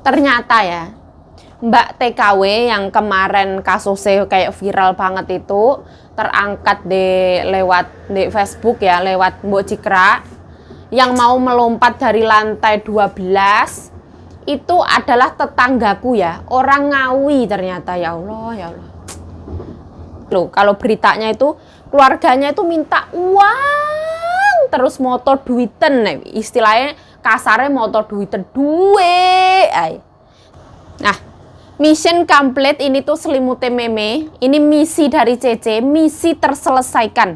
Ternyata ya, Mbak TKW yang kemarin kasusnya kayak viral banget itu terangkat di Facebook ya, lewat Mbok Cikra yang mau melompat dari lantai 12 itu adalah tetanggaku ya, orang Ngawi ternyata. Ya Allah, ya Allah. Loh, kalau beritanya itu keluarganya itu minta uang terus motor duiten, istilahnya kasarnya motor duiten duwe. Nah, mission complete ini tuh selimutnya meme. Ini misi dari CC, misi terselesaikan.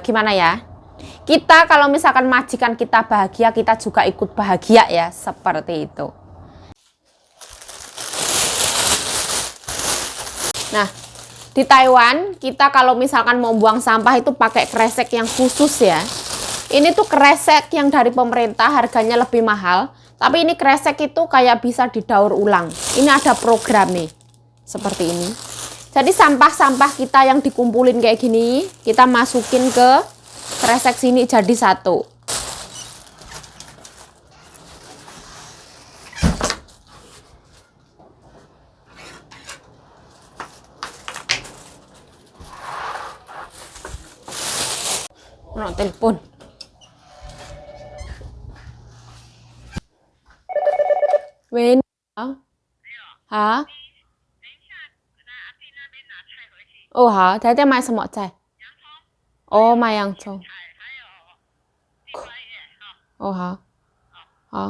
Gimana ya? Kita kalau misalkan majikan kita bahagia, kita juga ikut bahagia ya, seperti itu. Nah, di Taiwan kita kalau misalkan mau buang sampah itu pakai kresek yang khusus ya. Ini tuh kresek yang dari pemerintah, harganya lebih mahal. Tapi ini kresek itu kayak bisa didaur ulang. Ini ada programnya. Seperti ini. Jadi sampah-sampah kita yang dikumpulin kayak gini, kita masukin ke kresek sini jadi satu. No, telepon. Wen. Hả? Ồ hả? Thế thế mai sao mọi chạy? Ồ mai ăn chung. Ồ hả? Hả?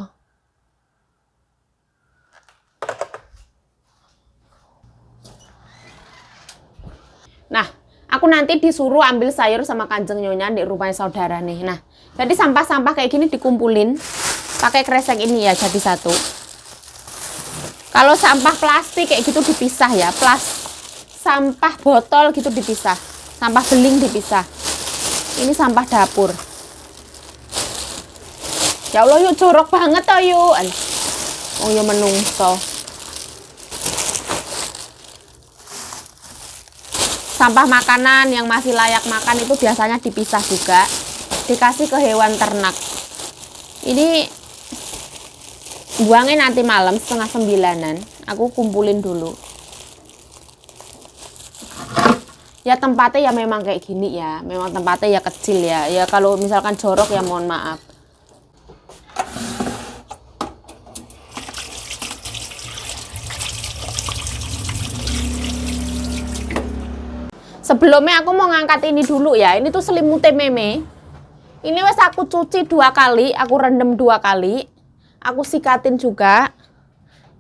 Nah, aku nanti disuruh ambil sayur sama Kanjeng Nyonya di rumah saudara nih. Nah, jadi sampah-sampah kayak gini dikumpulin pakai kresek ini ya, jadi satu. Kalau sampah plastik kayak gitu dipisah ya, sampah botol gitu dipisah, sampah beling dipisah. Ini sampah dapur. Ya Allah, yuk jorok banget toh yuk. Oh ya menungso. Sampah makanan yang masih layak makan itu biasanya dipisah juga, dikasih ke hewan ternak. Ini buangnya nanti malam 8:30-an. Aku kumpulin dulu. Ya tempatnya ya memang kayak gini ya, memang tempatnya ya kecil ya. Ya kalau misalkan jorok ya mohon maaf. Sebelumnya aku mau ngangkat ini dulu ya. Ini tuh selimutnya meme. Ini wes aku cuci 2 kali, aku rendam 2 kali. Aku sikatin juga.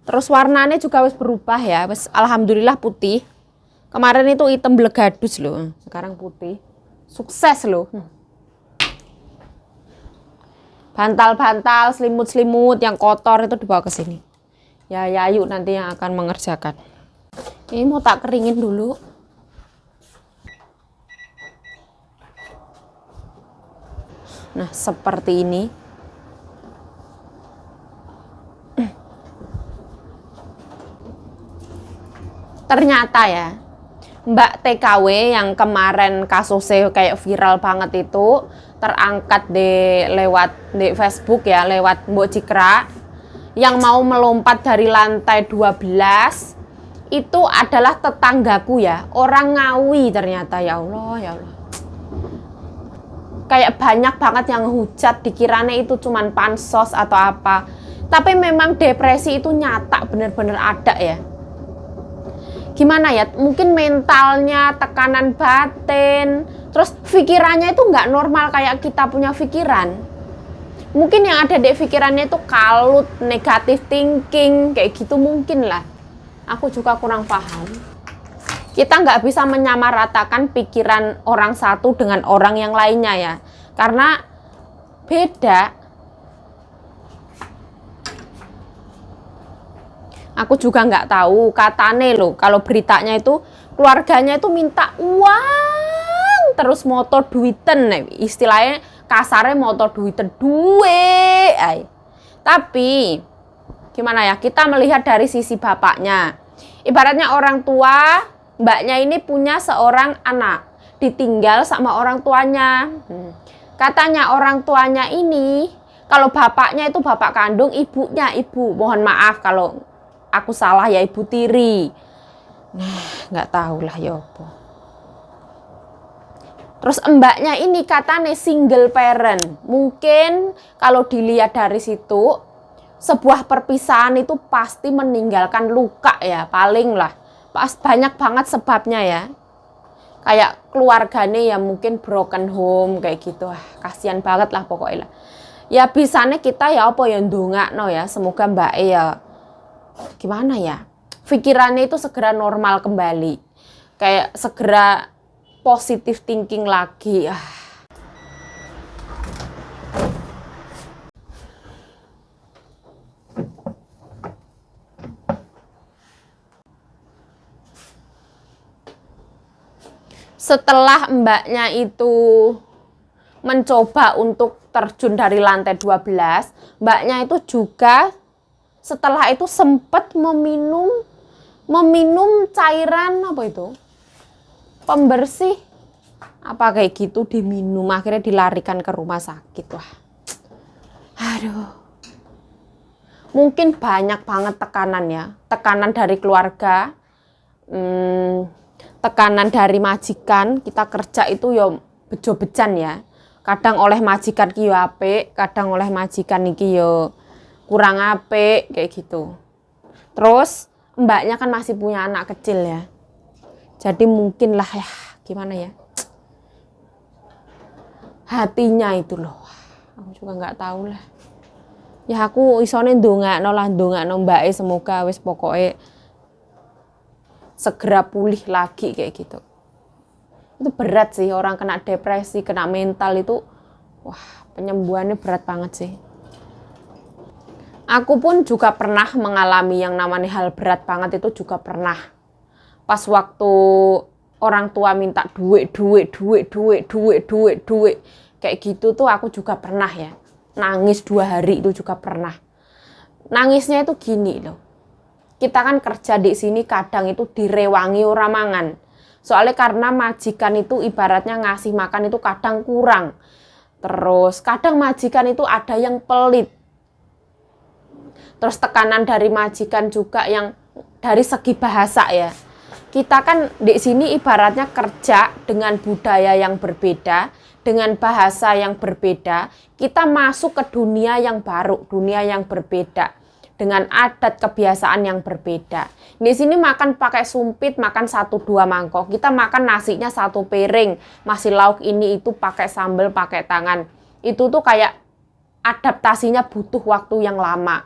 Terus warnanya juga wes berubah ya. Wes alhamdulillah putih. Kemarin itu hitam blegadus loh. Sekarang putih. Sukses loh. Bantal-bantal, selimut-selimut yang kotor itu dibawa ke sini. Ya Yayu nanti yang akan mengerjakan. Ini mau tak keringin dulu. Nah, seperti ini. Ternyata ya, Mbak TKW yang kemarin kasusnya kayak viral banget itu terangkat di Facebook ya, lewat Mbok Cikra yang mau melompat dari lantai 12 itu adalah tetanggaku ya, orang Ngawi ternyata. Ya Allah, ya Allah. Kayak banyak banget yang hujat, dikiranya itu cuman pansos atau apa. Tapi memang depresi itu nyata, bener-bener ada ya. Gimana ya, mungkin mentalnya, tekanan batin, terus pikirannya itu nggak normal kayak kita punya pikiran. Mungkin yang ada di pikirannya itu kalut, negatif thinking, kayak gitu mungkin lah. Aku juga kurang paham. Kita nggak bisa menyamaratakan pikiran orang satu dengan orang yang lainnya ya. Karena beda. Aku juga nggak tahu, katane loh, kalau beritanya itu keluarganya itu minta uang terus motor duiten, istilahnya kasarnya motor duiten duwe. Tapi gimana ya, kita melihat dari sisi bapaknya. Ibaratnya orang tua, mbaknya ini punya seorang anak, ditinggal sama orang tuanya. Katanya orang tuanya ini Kalau bapaknya itu bapak kandung, ibunya ibu. Mohon maaf kalau aku salah ya, ibu tiri. Nah, nggak tahu lah ya apa. Terus mbaknya ini katanya single parent. Mungkin kalau dilihat dari situ, sebuah perpisahan itu pasti meninggalkan luka ya, paling lah. Pas banyak banget sebabnya ya. Kayak keluarganya ya mungkin broken home kayak gitu. Kasihan banget lah pokoknya lah. Ya bisanya kita ya apa ya ndongakno ya, semoga Mbak E ya gimana ya, pikirannya itu segera normal kembali, kayak segera positive thinking lagi. Setelah mbaknya itu mencoba untuk terjun dari lantai 12, mbaknya itu juga setelah itu sempat meminum cairan apa itu? Pembersih apa kayak gitu, diminum, akhirnya dilarikan ke rumah sakit. Wah. Aduh. Mungkin banyak banget tekanan ya. Tekanan dari keluarga, tekanan dari majikan. Kita kerja itu ya bejo-bejan ya. Kadang oleh majikan ki yo apik, kadang oleh majikan iki yo kurang apik kayak gitu. Terus mbaknya kan masih punya anak kecil ya. Jadi mungkin lah ya, gimana ya? Hatinya itu loh. Aku juga nggak tahu lah. Ya aku isone ndongakno mbake semoga wis pokoke segera pulih lagi kayak gitu. Itu berat sih, orang kena depresi, kena mental itu, wah penyembuhannya berat banget sih. Aku pun juga pernah mengalami yang namanya hal berat banget itu juga pernah. Pas waktu orang tua minta duit. Kayak gitu tuh aku juga pernah ya. Nangis 2 hari itu juga pernah. Nangisnya itu gini loh. Kita kan kerja di sini kadang itu direwangi orang mangan. Soalnya karena majikan itu ibaratnya ngasih makan itu kadang kurang. Terus kadang majikan itu ada yang pelit. Terus tekanan dari majikan juga yang dari segi bahasa ya. Kita kan di sini ibaratnya kerja dengan budaya yang berbeda, dengan bahasa yang berbeda. Kita masuk ke dunia yang baru, dunia yang berbeda, dengan adat kebiasaan yang berbeda. Di sini makan pakai sumpit, makan 1-2 mangkok. Kita makan nasinya 1 piring, masih lauk ini itu pakai sambal, pakai tangan. Itu tuh kayak adaptasinya butuh waktu yang lama.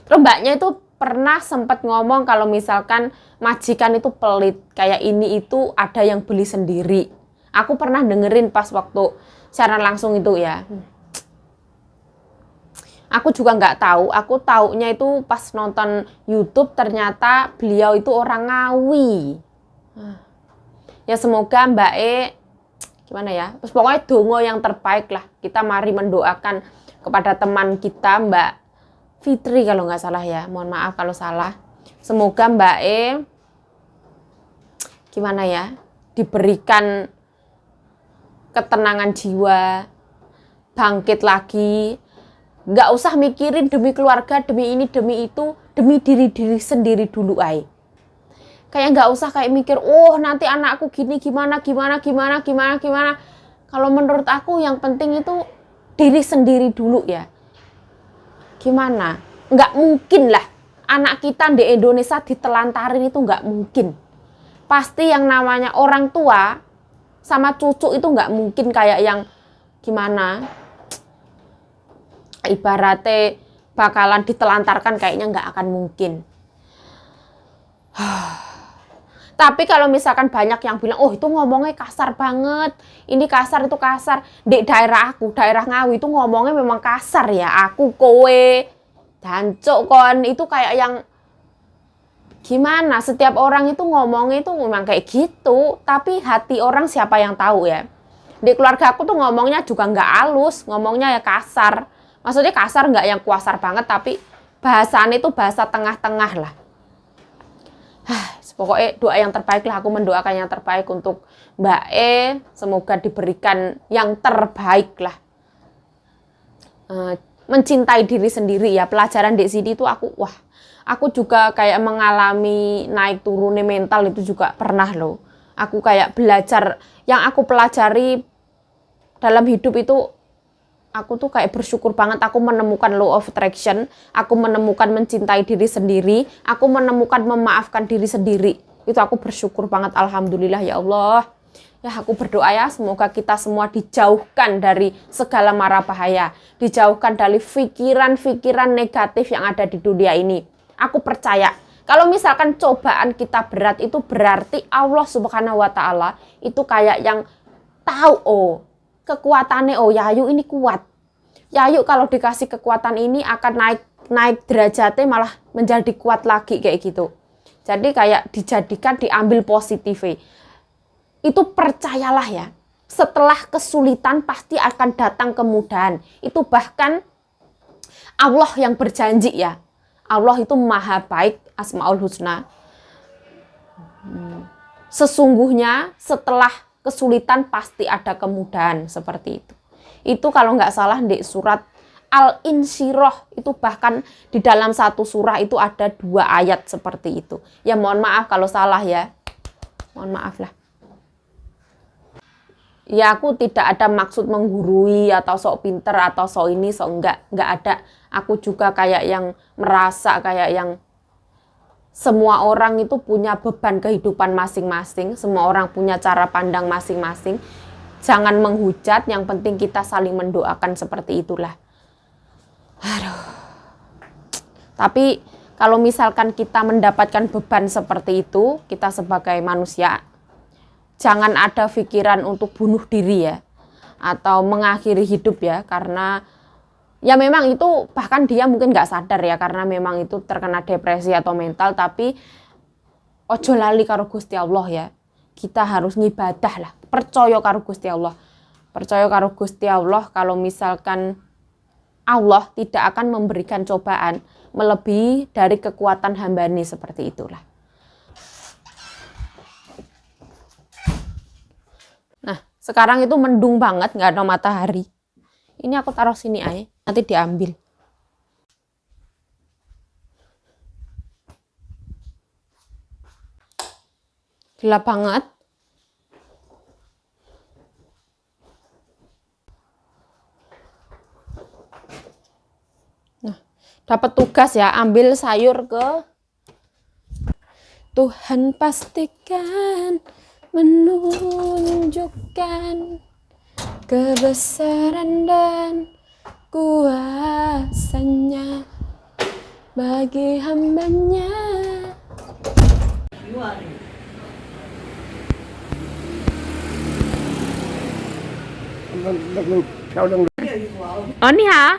Terus mbaknya itu pernah sempat ngomong kalau misalkan majikan itu pelit, kayak ini itu ada yang beli sendiri. Aku pernah dengerin pas waktu siaran langsung itu ya. Aku juga nggak tahu, aku taunya itu pas nonton YouTube ternyata beliau itu orang Ngawi. Ya semoga Mbak E, gimana ya, terus pokoknya dongo yang terbaik lah. Kita mari mendoakan kepada teman kita Mbak Fitri kalau nggak salah ya, mohon maaf kalau salah. Semoga Mbak E, gimana ya, diberikan ketenangan jiwa, bangkit lagi. Nggak usah mikirin demi keluarga, demi ini, demi itu, demi diri sendiri dulu ay. Kayak nggak usah kayak mikir, oh nanti anakku gini gimana. Kalau menurut aku yang penting itu diri sendiri dulu ya. Gimana? Nggak mungkin lah anak kita di Indonesia ditelantarin, itu nggak mungkin. Pasti yang namanya orang tua sama cucu itu nggak mungkin kayak yang gimana, ibaratnya bakalan ditelantarkan, kayaknya nggak akan mungkin. Tapi kalau misalkan banyak yang bilang, oh itu ngomongnya kasar banget, ini kasar, itu kasar. Di daerah aku, daerah Ngawi itu ngomongnya memang kasar ya. Aku, kowe, dancuk kon, itu kayak yang gimana, setiap orang itu ngomongnya itu memang kayak gitu. Tapi hati orang siapa yang tahu ya. Di keluarga aku tuh ngomongnya juga nggak halus, ngomongnya ya kasar. Maksudnya kasar nggak yang kuasar banget, tapi bahasanya itu bahasa tengah-tengah lah. Pokoknya doa yang terbaik lah, aku mendoakan yang terbaik untuk Mbak E, semoga diberikan yang terbaik lah. mencintai diri sendiri ya. Pelajaran di sini tuh aku juga kayak mengalami naik turunnya mental itu juga pernah loh. Aku kayak belajar, yang aku pelajari dalam hidup itu, aku tuh kayak bersyukur banget aku menemukan law of attraction, aku menemukan mencintai diri sendiri, aku menemukan memaafkan diri sendiri. Itu aku bersyukur banget, alhamdulillah ya Allah. Ya aku berdoa ya, semoga kita semua dijauhkan dari segala mara bahaya, dijauhkan dari pikiran-pikiran negatif yang ada di dunia ini. Aku percaya, kalau misalkan cobaan kita berat, itu berarti Allah Subhanahu wa Ta'ala itu kayak yang tahu, kekuatannya, Yayu ini kuat. Yayu kalau dikasih kekuatan ini akan naik derajatnya, malah menjadi kuat lagi kayak gitu. Jadi kayak dijadikan, diambil positifnya. Itu percayalah ya, setelah kesulitan pasti akan datang kemudahan. Itu bahkan Allah yang berjanji ya. Allah itu maha baik, Asmaul Husna. Sesungguhnya setelah kesulitan pasti ada kemudahan, seperti itu. Itu kalau nggak salah di surat Al-Insyirah, itu bahkan di dalam satu surah itu ada 2 ayat seperti itu. Ya mohon maaf kalau salah ya. Mohon maaf lah. Ya aku tidak ada maksud menggurui atau sok pinter atau sok ini sok enggak ada. Aku juga kayak yang merasa kayak yang semua orang itu punya beban kehidupan masing-masing, semua orang punya cara pandang masing-masing. Jangan menghujat, yang penting kita saling mendoakan, seperti itulah. Aduh. Tapi kalau misalkan kita mendapatkan beban seperti itu, kita sebagai manusia, jangan ada pikiran untuk bunuh diri ya, atau mengakhiri hidup ya, karena ya memang itu bahkan dia mungkin nggak sadar ya, karena memang itu terkena depresi atau mental. Tapi ojo lali karo Gusti Allah ya, kita harus ngibadah lah, percaya karo Gusti Allah, percaya karo Gusti Allah. Kalau misalkan Allah tidak akan memberikan cobaan melebihi dari kekuatan hamba-Nya, seperti itulah. Sekarang itu mendung banget, nggak ada matahari. Ini aku taruh sini aja, nanti diambil. Gelap banget. Nah, dapat tugas ya, ambil sayur ke Tuhan pastikan menunjukkan kebesaran dan kuasanya bagi hambanya. Oh nih ha.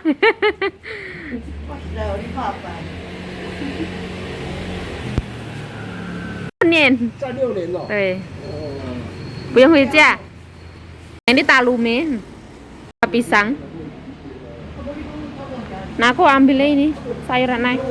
Nen. 在6年了。对。不用回家。Ini talume, pisang. Nah aku ambil ini sayuran naik.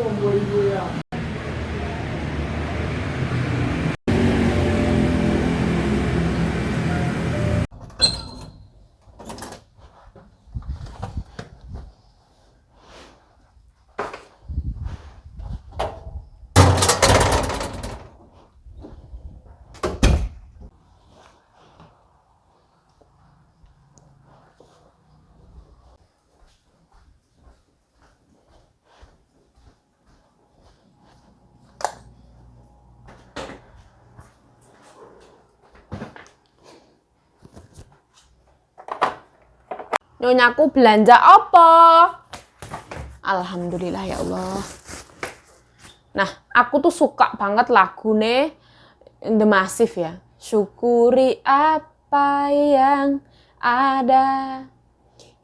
Nyonyaku belanja apa? Alhamdulillah ya Allah. Nah, aku tuh suka banget lagu nih The Massive ya. Syukuri apa yang ada.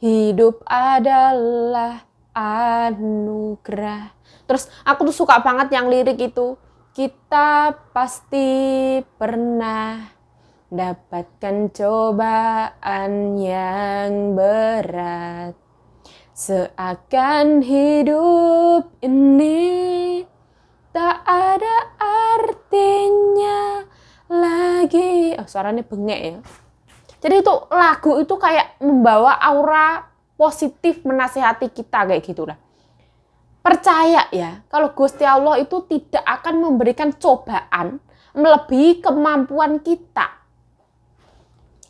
Hidup adalah anugerah. Terus aku tuh suka banget yang lirik itu. Kita pasti pernah dapatkan cobaan yang berat, seakan hidup ini tak ada artinya lagi. Oh, suaranya bengek ya. Jadi itu lagu itu kayak membawa aura positif menasehati kita kayak gitulah. Percaya ya, kalau Gusti Allah itu tidak akan memberikan cobaan melebihi kemampuan kita.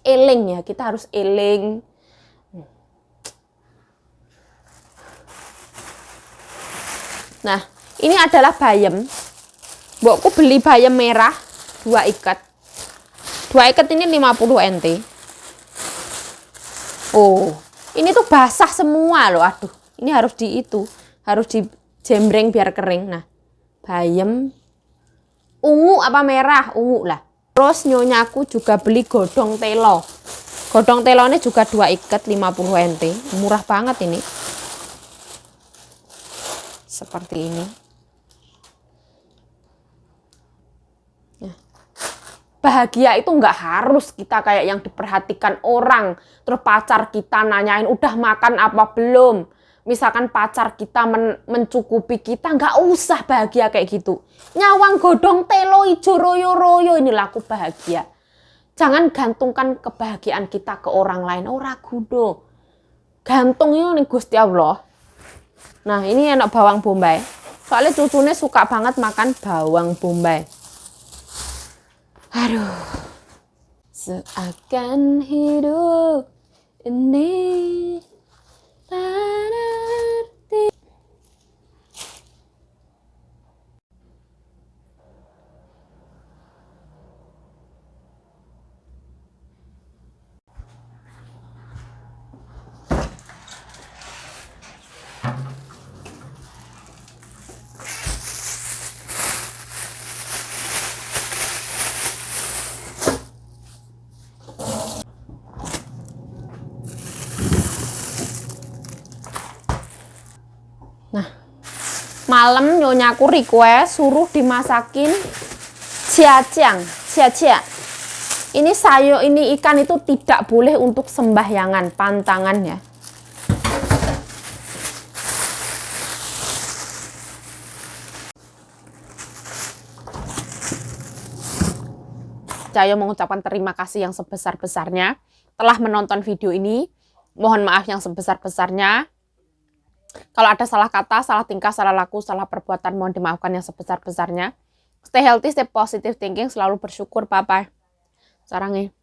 Eling ya, kita harus eling. Nah, ini adalah bayam. Mbokku beli bayam merah 2 ikat. 2 ikat ini 50 NT. Oh, ini tuh basah semua loh. Aduh, ini harus harus dijembreng biar kering. Nah, bayam ungu apa merah? Ungu lah. Terus nyonyaku juga beli godong telo. Godong telo ini juga 2 ikat 50 NT. Murah banget ini. Seperti ini. Nah, bahagia itu nggak harus kita kayak yang diperhatikan orang. Terus pacar kita nanyain udah makan apa belum. Misalkan pacar kita mencukupi kita, nggak usah bahagia kayak gitu. Nyawang godong telo ijo royo-royo, inilah aku bahagia. Jangan gantungkan kebahagiaan kita ke orang lain. Ora kudo. Gantungnya nih Gusti Allah. Nah, ini enak bawang bombay. Soalnya cucunya suka banget makan bawang bombay. Aduh. Seakan hidup ini berarti. Nah, malam nyonyaku request suruh dimasakin jiajiang. Ini sayur, ini ikan itu tidak boleh untuk sembahyangan, pantangan ya. Saya mengucapkan terima kasih yang sebesar-besarnya telah menonton video ini. Mohon maaf yang sebesar-besarnya. Kalau ada salah kata, salah tingkah, salah laku, salah perbuatan, mohon dimaafkan yang sebesar-besarnya. Stay healthy, stay positive thinking, selalu bersyukur, bye-bye. Sarangnya.